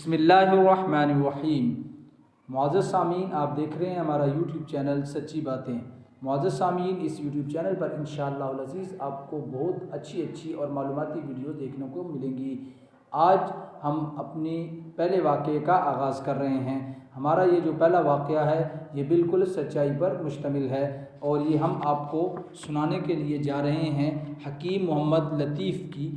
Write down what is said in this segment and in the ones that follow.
बिस्मिल्लाहिर्रहमानिर्रहीम। मुअज़्ज़ज़ सामीन, आप देख रहे हैं हमारा यूट्यूब चैनल सच्ची बातें। मुअज़्ज़ज़ सामीन, इस यूट्यूब चैनल पर इंशाअल्लाह अज़ीज़ आपको बहुत अच्छी और मालूमाती वीडियो देखने को मिलेंगी। आज हम अपने पहले वाक़े का आगाज़ कर रहे हैं। हमारा ये जो पहला वाक़या है ये बिल्कुल सच्चाई पर मुश्तमिल है और ये हम आपको सुनाने के लिए जा रहे हैं हकीम मोहम्मद लतीफ़ की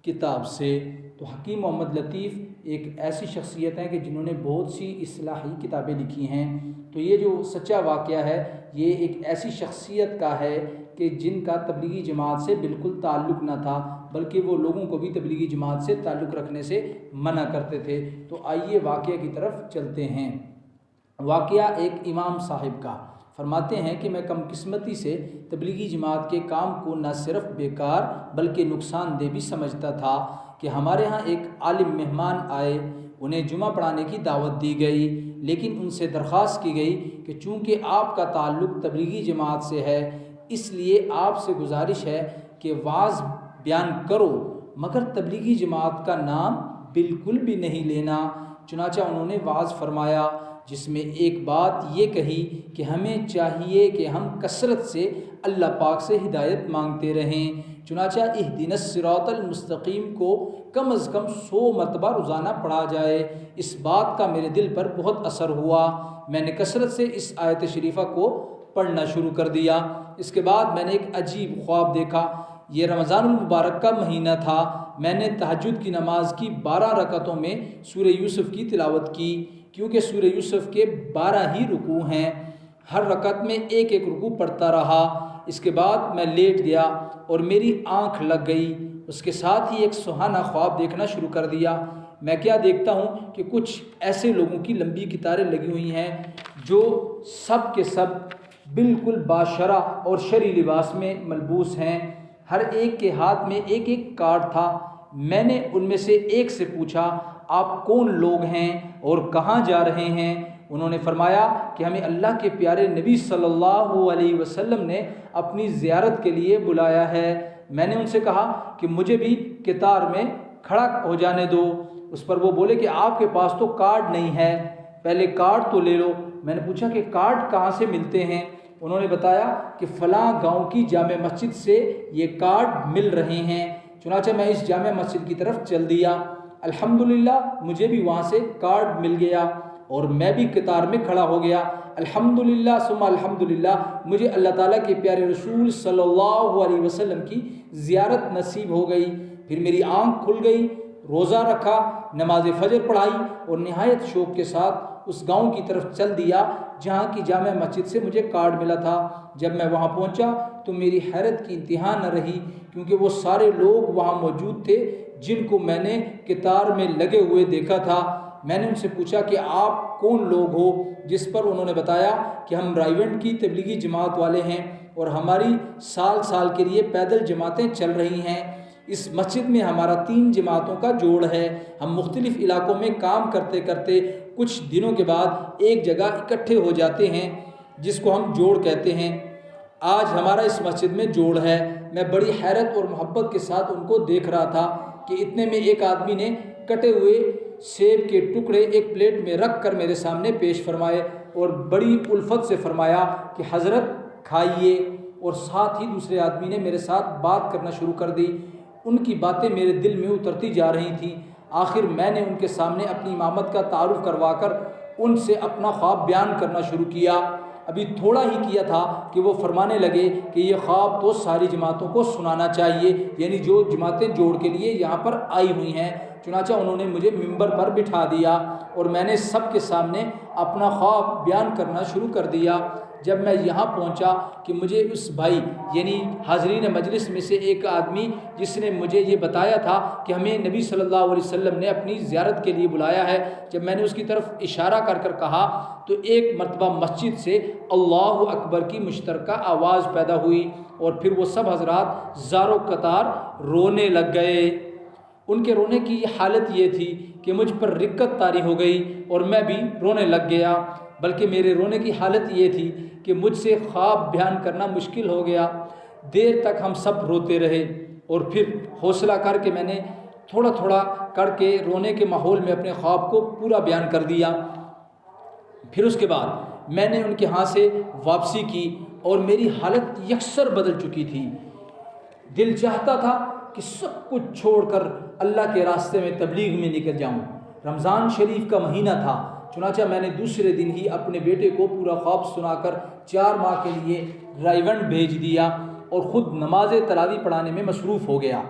किताब से। तो हकीम मोहम्मद लतीफ़ एक ऐसी शख्सियत है कि जिन्होंने बहुत सी इस्लाही किताबें लिखी हैं। तो ये जो सच्चा वाक़या है ये एक ऐसी शख्सियत का है कि जिनका तबलीगी जमात से बिल्कुल ताल्लुक़ न था, बल्कि वो लोगों को भी तबलीगी जमात से ताल्लुक़ रखने से मना करते थे। तो आइए वाक़या की तरफ चलते हैं। वाक़या एक इमाम साहिब का। फरमाते हैं कि मैं कम किस्मती से तबलीगी जमात के काम को न सिर्फ बेकार बल्कि नुकसानदेह भी समझता था कि हमारे यहाँ एक आलिम मेहमान आए, उन्हें जुमा पढ़ाने की दावत दी गई, लेकिन उनसे दरख्वास्त की गई कि चूँकि आपका ताल्लुक़ तबलीगी जमात से है इसलिए आपसे गुजारिश है कि वाज़ बयान करो, मगर तबलीगी जमात का नाम बिल्कुल भी नहीं लेना। चुनाचा उन्होंने वाज़ फरमाया जिसमें एक बात ये कही कि हमें चाहिए कि हम कसरत से अल्लाह पाक से हिदायत मांगते रहें। चुनाचा इहदिनस सिरातल मुस्तकीम को कम अज़ कम 100 मरतबा रोज़ाना पढ़ा जाए। इस बात का मेरे दिल पर बहुत असर हुआ। मैंने कसरत से इस आयत शरीफा को पढ़ना शुरू कर दिया। इसके बाद मैंने एक अजीब ख्वाब देखा। ये रमज़ानुल मुबारक का महीना था। मैंने तहज्जुद की नमाज की 12 रकअतों में सूरह यूसुफ़ की तिलावत की, क्योंकि सूरह यूसुफ़ के 12 ही रुकू हैं। हर रकअत में एक रुकू पढ़ता रहा। इसके बाद मैं लेट गया और मेरी आँख लग गई। उसके साथ ही एक सुहाना ख्वाब देखना शुरू कर दिया। मैं क्या देखता हूँ कि कुछ ऐसे लोगों की लंबी कतारें लगी हुई हैं जो सब के सब बिल्कुल बाशरा और शरी लिबास में मलबूस हैं। हर एक के हाथ में एक कार्ड था। मैंने उनमें से एक से पूछा, आप कौन लोग हैं और कहाँ जा रहे हैं? उन्होंने फरमाया कि हमें अल्लाह के प्यारे नबी सल्लल्लाहु अलैहि वसल्लम ने अपनी ज़ियारत के लिए बुलाया है। मैंने उनसे कहा कि मुझे भी कतार में खड़ा हो जाने दो। उस पर वो बोले कि आपके पास तो कार्ड नहीं है, पहले कार्ड तो ले लो। मैंने पूछा कि कार्ड कहाँ से मिलते हैं? उन्होंने बताया कि फ़लाँ गाँव की जामे मस्जिद से ये कार्ड मिल रहे हैं। चुनांचे मैं इस जामे मस्जिद की तरफ चल दिया। अल्हम्दुलिल्लाह मुझे भी वहाँ से कार्ड मिल गया और मैं भी कतार में खड़ा हो गया। अल्हम्दुलिल्लाह सुम्मा अल्हम्दुलिल्लाह मुझे अल्लाह ताला के प्यारे रसूल सल्लल्लाहु अलैहि वसल्लम की ज़ियारत नसीब हो गई। फिर मेरी आँख खुल गई, रोज़ा रखा, नमाज फ़जर पढ़ाई और नहायत शौक़ के साथ उस गांव की तरफ चल दिया जहाँ की जामे मस्जिद से मुझे कार्ड मिला था। जब मैं वहाँ पहुँचा तो मेरी हैरत की इंतहा न रही, क्योंकि वो सारे लोग वहाँ मौजूद थे जिनको मैंने कतार में लगे हुए देखा था। मैंने उनसे पूछा कि आप कौन लोग हो? जिस पर उन्होंने बताया कि हम रायवंड की तबलीगी जमात वाले हैं और हमारी साल के लिए पैदल जमातें चल रही हैं। इस मस्जिद में हमारा 3 जमातों का जोड़ है। हम मुख्तलिफ़ इलाकों में काम करते करते कुछ दिनों के बाद एक जगह इकट्ठे हो जाते हैं जिसको हम जोड़ कहते हैं। आज हमारा इस मस्जिद में जोड़ है। मैं बड़ी हैरत और मोहब्बत के साथ उनको देख रहा था कि इतने में एक आदमी ने कटे हुए सेब के टुकड़े एक प्लेट में रख कर मेरे सामने पेश फरमाए और बड़ी उल्फत से फरमाया कि हज़रत खाइए। और साथ ही दूसरे आदमी ने मेरे साथ बात करना शुरू कर दी। उनकी बातें मेरे दिल में उतरती जा रही थी। आखिर मैंने उनके सामने अपनी इमामत का तारुफ करवाकर उनसे अपना ख्वाब बयान करना शुरू किया। अभी थोड़ा ही किया था कि वो फरमाने लगे कि ये ख्वाब तो सारी जमातों को सुनाना चाहिए, यानी जो जमातें जोड़ के लिए यहाँ पर आई हुई हैं। चुनाचा उन्होंने मुझे मिंबर पर बिठा दिया और मैंने सब के सामने अपना ख्वाब बयान करना शुरू कर दिया। जब मैं यहाँ पहुँचा कि मुझे उस भाई यानी हाज़रीन मजलिस में से एक आदमी जिसने मुझे ये बताया था कि हमें नबी सल्लल्लाहु अलैहि वसल्लम ने अपनी ज़ियारत के लिए बुलाया है, जब मैंने उसकी तरफ इशारा कर कहा तो एक मरतबा मस्जिद से अल्लाहु अकबर की मुश्तरका आवाज़ पैदा हुई और फिर वो सब हज़रात ज़ारो कतार रोने लग गए। उनके रोने की हालत ये थी कि मुझ पर रिक्कत तारी हो गई और मैं भी रोने लग गया। बल्कि मेरे रोने की हालत ये थी कि मुझसे ख्वाब बयान करना मुश्किल हो गया। देर तक हम सब रोते रहे और फिर हौसला करके मैंने تھوڑا تھوڑا کر کے رونے کے ماحول میں اپنے خواب کو پورا بیان کر دیا۔ پھر اس کے بعد میں نے ان کے ہاں سے واپسی کی اور میری حالت یکسر بدل چکی تھی۔ دل چاہتا تھا کہ سب کچھ چھوڑ کر اللہ کے راستے میں تبلیغ میں نکل جاؤں۔ رمضان شریف کا مہینہ تھا، چنانچہ میں نے دوسرے دن ہی اپنے بیٹے کو پورا خواب سنا کر 4 ماہ کے لیے رائیونڈ بھیج دیا اور خود نماز تراویح پڑھانے میں مصروف ہو گیا۔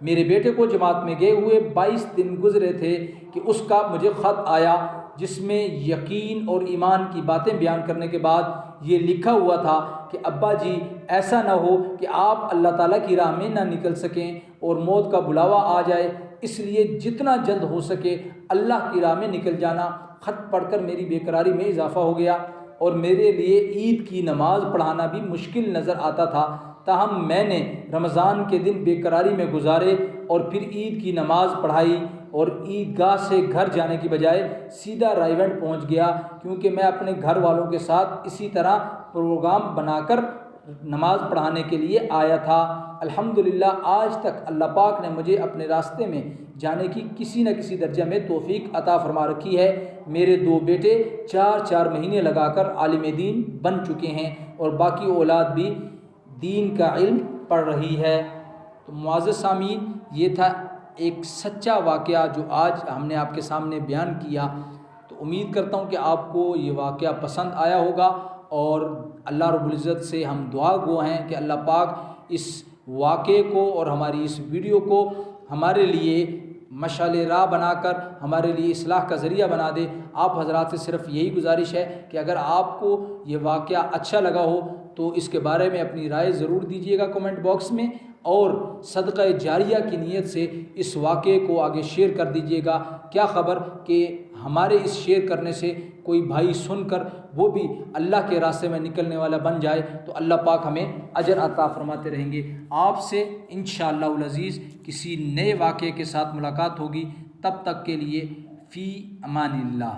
میرے بیٹے کو جماعت میں گئے ہوئے 22 دن گزرے تھے کہ اس کا مجھے خط آیا، جس میں یقین اور ایمان کی باتیں بیان کرنے کے بعد یہ لکھا ہوا تھا کہ ابا جی ایسا نہ ہو کہ آپ اللہ تعالیٰ کی راہ میں نہ نکل سکیں اور موت کا بلاوا آ جائے، اس لیے جتنا جلد ہو سکے اللہ کی راہ میں نکل جانا۔ خط پڑھ کر میری بے قراری میں اضافہ ہو گیا اور میرے لیے عید کی نماز پڑھانا بھی مشکل نظر آتا تھا، تاہم میں نے رمضان کے دن بے قراری میں گزارے اور پھر عید کی نماز پڑھائی اور عیدگاہ سے گھر جانے کی بجائے سیدھا رائیونڈ پہنچ گیا، کیونکہ میں اپنے گھر والوں کے ساتھ اسی طرح پروگرام بنا کر نماز پڑھانے کے لیے آیا تھا۔ الحمدللہ آج تک اللہ پاک نے مجھے اپنے راستے میں جانے کی کسی نہ کسی درجہ میں توفیق عطا فرما رکھی ہے۔ میرے 2 بیٹے 4 مہینے لگا کر عالم دین بن چکے ہیں اور باقی اولاد بھی دین کا علم پڑھ رہی ہے۔ تو معزز سامعین، یہ تھا ایک سچا واقعہ جو آج ہم نے آپ کے سامنے بیان کیا۔ تو امید کرتا ہوں کہ آپ کو یہ واقعہ پسند آیا ہوگا، اور اللہ رب العزت سے ہم دعا گو ہیں کہ اللہ پاک اس واقعے کو اور ہماری اس ویڈیو کو ہمارے لیے مشعل راہ بنا کر ہمارے لیے اصلاح کا ذریعہ بنا دے۔ آپ حضرات سے صرف یہی گزارش ہے کہ اگر آپ کو یہ واقعہ اچھا لگا ہو تو اس کے بارے میں اپنی رائے ضرور دیجیے گا کمنٹ باکس میں، اور صدقہ جاریہ کی نیت سے اس واقعے کو آگے شیئر کر دیجیے گا۔ کیا خبر کہ ہمارے اس شیئر کرنے سے کوئی بھائی سن کر وہ بھی اللہ کے راستے میں نکلنے والا بن جائے، تو اللہ پاک ہمیں اجر عطا فرماتے رہیں گے۔ آپ سے انشاءاللہ العزیز کسی نئے واقعے کے ساتھ ملاقات ہوگی، تب تک کے لیے فی امان اللہ۔